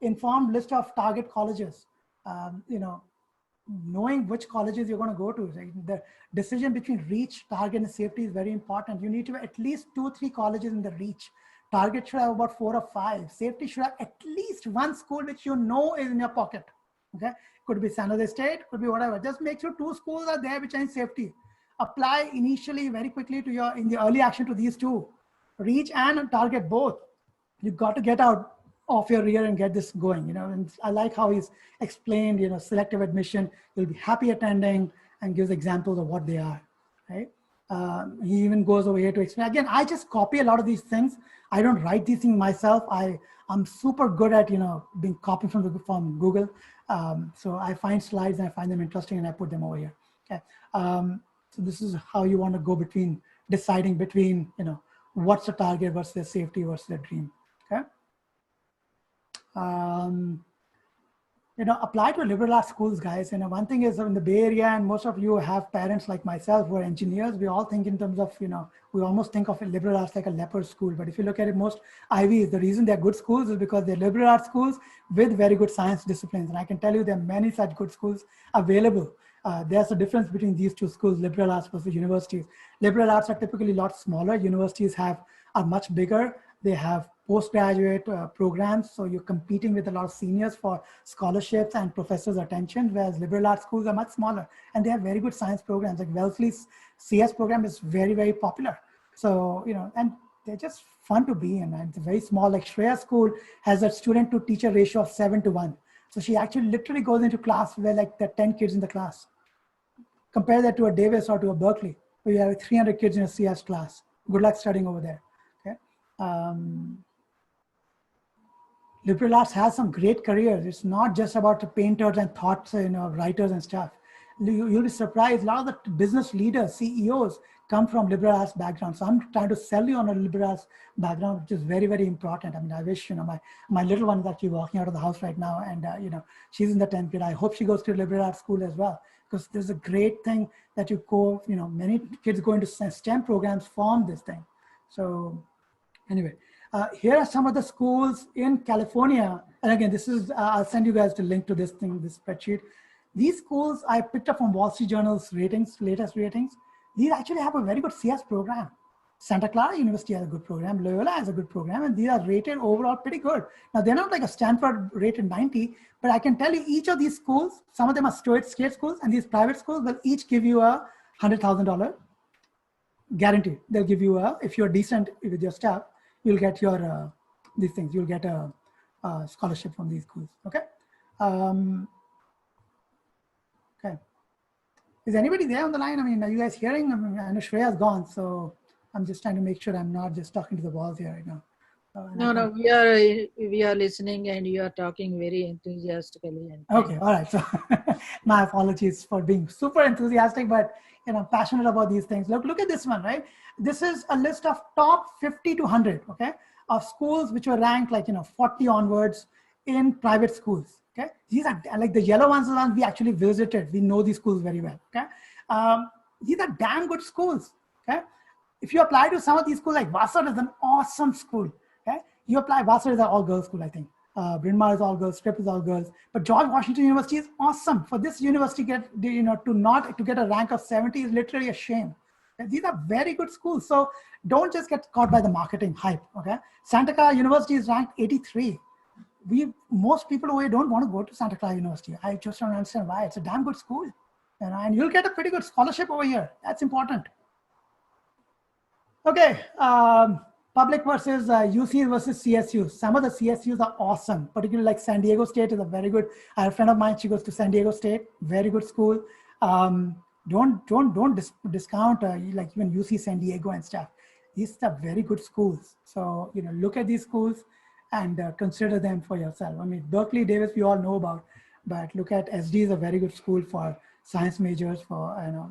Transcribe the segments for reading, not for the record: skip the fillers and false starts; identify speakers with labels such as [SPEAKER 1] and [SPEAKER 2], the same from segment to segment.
[SPEAKER 1] informed list of target colleges. Knowing which colleges you're going to go to. Right? The decision between reach, target, and safety is very important. You need to have at least 2-3 colleges in the reach. Target should have about 4 or 5. Safety should have at least one school which you know is in your pocket. Okay, could be San Jose State, could be whatever. Just make sure 2 schools are there which are in safety. Apply initially very quickly to in the early action to these 2. Reach and target both. You've got to get out of your rear and get this going, and I like how he's explained, selective admission, you'll be happy attending, and gives examples of what they are, right? He even goes over here to explain. Again, I just copy a lot of these things. I don't write these things myself. I'm super good at, being copied from Google. So I find slides and I find them interesting and I put them over here. Okay. So this is how you want to go deciding between, what's the target, what's the safety, what's the dream. Okay. Apply to liberal arts schools, guys. One thing is in the Bay Area, and most of you have parents like myself who are engineers. We all think in terms of, we almost think of liberal arts like a leper school. But if you look at it, most Ivies, the reason they're good schools is because they're liberal arts schools with very good science disciplines. And I can tell you there are many such good schools available. There's a difference between these 2 schools, liberal arts versus universities. Liberal arts are typically a lot smaller. Universities are much bigger. They have postgraduate programs, so you're competing with a lot of seniors for scholarships and professors' attention, whereas liberal arts schools are much smaller, and they have very good science programs. Like Wellesley's CS program is very, very popular. So, and they're just fun to be in. And it's very small. Like Shreya School has a student-to-teacher ratio of 7:1. So she actually literally goes into class where like there are 10 kids in the class. Compare that to a Davis or to a Berkeley, where you have 300 kids in a CS class. Good luck studying over there. Okay. Liberal arts has some great careers. It's not just about the painters and thoughts, writers and stuff. You'll be surprised. A lot of the business leaders, CEOs, come from liberal arts background. So I'm trying to sell you on a liberal arts background, which is very, very important. I mean, I wish, my little one is actually walking out of the house right now, and she's in the 10th grade. I hope she goes to liberal arts school as well, because there's a great thing that many kids go into STEM programs from this thing. So anyway. Here are some of the schools in California. And again, this is, I'll send you guys the link to this spreadsheet. These schools I picked up from Wall Street Journal's latest ratings. These actually have a very good CS program. Santa Clara University has a good program. Loyola has a good program. And these are rated overall pretty good. Now, they're not like a Stanford rated 90, but I can tell you each of these schools, some of them are state schools, and these private schools will each give you a $100,000 guarantee. They'll give you if you're decent with your stuff, you'll get your these things. You'll get a scholarship from these schools. Okay. Okay. Is anybody there on the line? I mean, are you guys hearing? I mean, I know Shreya's gone, so I'm just trying to make sure I'm not just talking to the walls here right now.
[SPEAKER 2] No, we are listening, and you are talking very enthusiastically.
[SPEAKER 1] Okay, all right. So my apologies for being super enthusiastic, but passionate about these things. Look at this one, right? This is a list of top 50 to 100, okay, of schools which were ranked like 40 onwards in private schools. Okay, these are like the yellow ones, the ones we actually visited. We know these schools very well. Okay, these are damn good schools. Okay, if you apply to some of these schools, like Vassar is an awesome school. Okay, you apply. Vassar is an all-girls school, I think. Bryn Mawr is all girls, Strip is all girls, but George Washington University is awesome. For this university to get a rank of 70 is literally a shame. Okay? These are very good schools. So don't just get caught by the marketing hype. Okay, Santa Clara University is ranked 83. Most people over here don't want to go to Santa Clara University. I just don't understand why. It's a damn good school, and you'll get a pretty good scholarship over here. That's important. Okay. Public versus UC versus CSU. Some of the CSUs are awesome, particularly like San Diego State is a very good. I have a friend of mine, she goes to San Diego State, very good school. Don't discount like even UC San Diego and stuff. These are very good schools. So, look at these schools and consider them for yourself. I mean, Berkeley, Davis, we all know about, but look at SD is a very good school for science majors.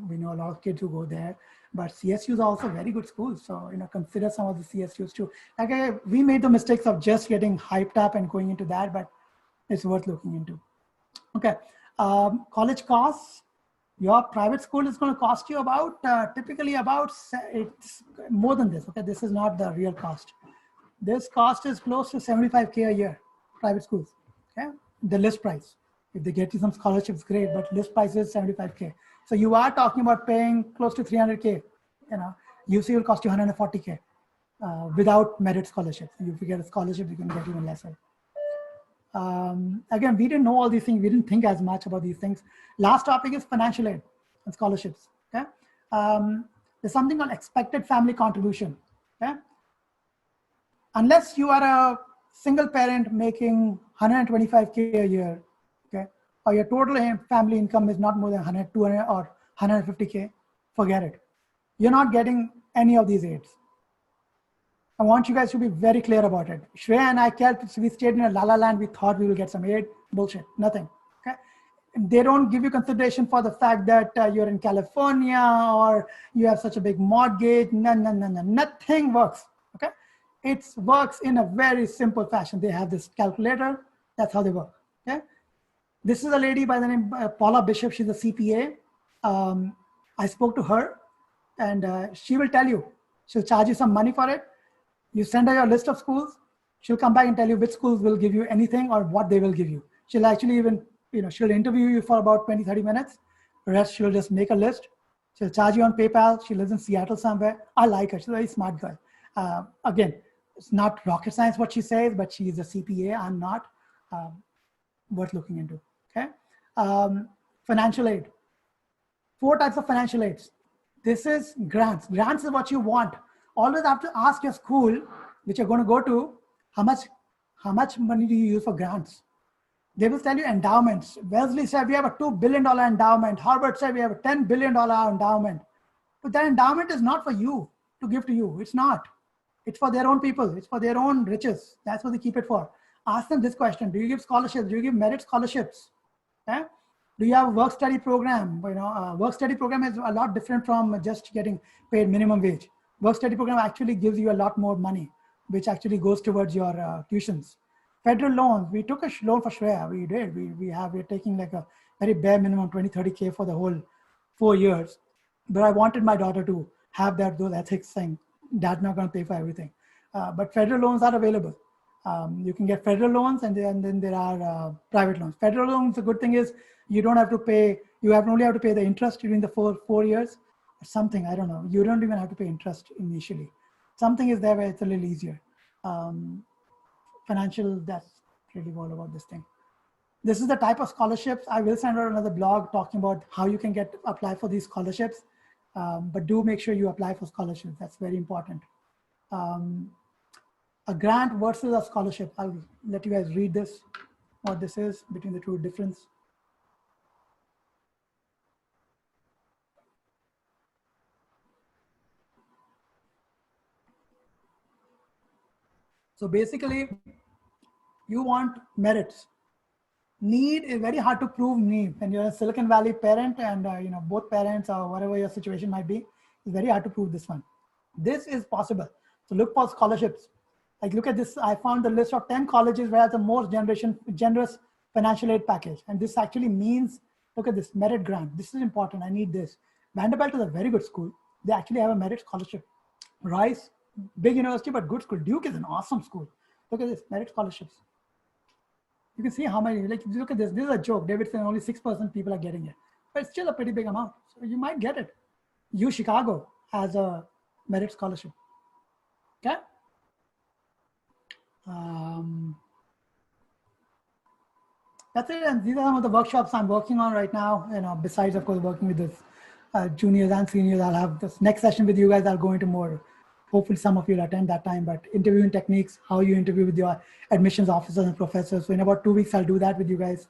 [SPEAKER 1] We know a lot of kids who go there. But CSUs are also very good schools. So, consider some of the CSUs too. Like we made the mistakes of just getting hyped up and going into that, but it's worth looking into. Okay, college costs. Your private school is going to cost you about, typically about, it's more than this. Okay, this is not the real cost. This cost is close to $75K a year, private schools. Okay, the list price. If they get you some scholarships, great, but list price is 75K. So you are talking about paying close to 300K. You know, UC will cost you 140K without merit scholarships. If you get a scholarship, you can get even lesser. Again, we didn't know all these things. We didn't think as much about these things. Last topic is financial aid and scholarships. Okay, there's something called expected family contribution. Okay, unless you are a single parent making 125K a year, okay, or your total family income is not more than 100, 200, or 150K, forget it. You're not getting any of these aids. I want you guys to be very clear about it. Shreya and I kept, we stayed in a la la land. We thought we will get some aid. Bullshit, nothing. Okay, they don't give you consideration for the fact that you're in California or you have such a big mortgage. No, nothing works. Okay, it works in a very simple fashion. They have this calculator. That's how they work. Okay, this is a lady by the name Paula Bishop. She's a CPA. I spoke to her, and she will tell you. She'll charge you some money for it. You send her your list of schools, she'll come back and tell you which schools will give you anything or what they will give you. She'll actually even, she'll interview you for about 20, 30 minutes. The rest, she'll just make a list. She'll charge you on PayPal. She lives in Seattle somewhere. I like her. She's a very smart girl. Again, it's not rocket science what she says, but she's a CPA. I'm not. Worth looking into. Okay. Financial aid. 4 types of financial aids. This is grants. Grants is what you want. Always have to ask your school, which you're going to go to, how much money do you use for grants? They will tell you endowments. Wellesley said we have a $2 billion endowment. Harvard said we have a $10 billion endowment. But that endowment is not for you to give to you. It's not. It's for their own people. It's for their own riches. That's what they keep it for. Ask them this question. Do you give scholarships? Do you give merit scholarships? Okay? Do you have a work study program? Work study program is a lot different from just getting paid minimum wage. Work study program actually gives you a lot more money, which actually goes towards your tuitions. Federal loans, we took a loan for Shreya. We did. We're taking like a very bare minimum 20, 30K for the whole 4 years. But I wanted my daughter to have those ethics saying, Dad's not going to pay for everything. But federal loans are available. You can get federal loans, and then there are private loans. Federal loans, the good thing is you don't have to pay, only have to pay the interest during the four years. Something, I don't know. You don't even have to pay interest initially. Something is there where it's a little easier. Financial, that's really all about this thing. This is the type of scholarships. I will send out another blog talking about how you can apply for these scholarships. But do make sure you apply for scholarships. That's very important. A grant versus a scholarship. I'll let you guys read this, what this is between the two difference. So basically, you want merits. Need is very hard to prove need. When you're a Silicon Valley parent and both parents or whatever your situation might be, it's very hard to prove this one. This is possible. So look for scholarships. Like look at this. I found the list of 10 colleges where the most generous financial aid package. And this actually means, look at this, merit grant. This is important. I need this. Vanderbilt is a very good school. They actually have a merit scholarship. Rice, big university, but good school. Duke is an awesome school. Look at this, merit scholarships. You can see how many, like look at this. This is a joke. David said only 6% people are getting it. But it's still a pretty big amount. So you might get it. U Chicago has a merit scholarship. Okay. That's it. And these are some of the workshops I'm working on right now. Besides, of course, working with the juniors and seniors, I'll have this next session with you guys. I'll go into more. Hopefully, some of you will attend that time. But interviewing techniques, how you interview with your admissions officers and professors. So in about 2 weeks, I'll do that with you guys.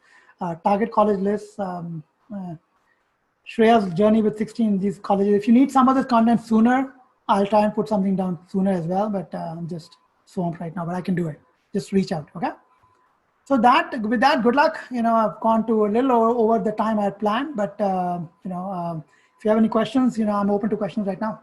[SPEAKER 1] Target college lists. Shreya's journey with 16 these colleges. If you need some of this content sooner, I'll try and put something down sooner as well. But I'm just swamped right now. But I can do it. Just reach out. Okay. So with that, good luck. I've gone to a little over the time I had planned, but if you have any questions, I'm open to questions right now.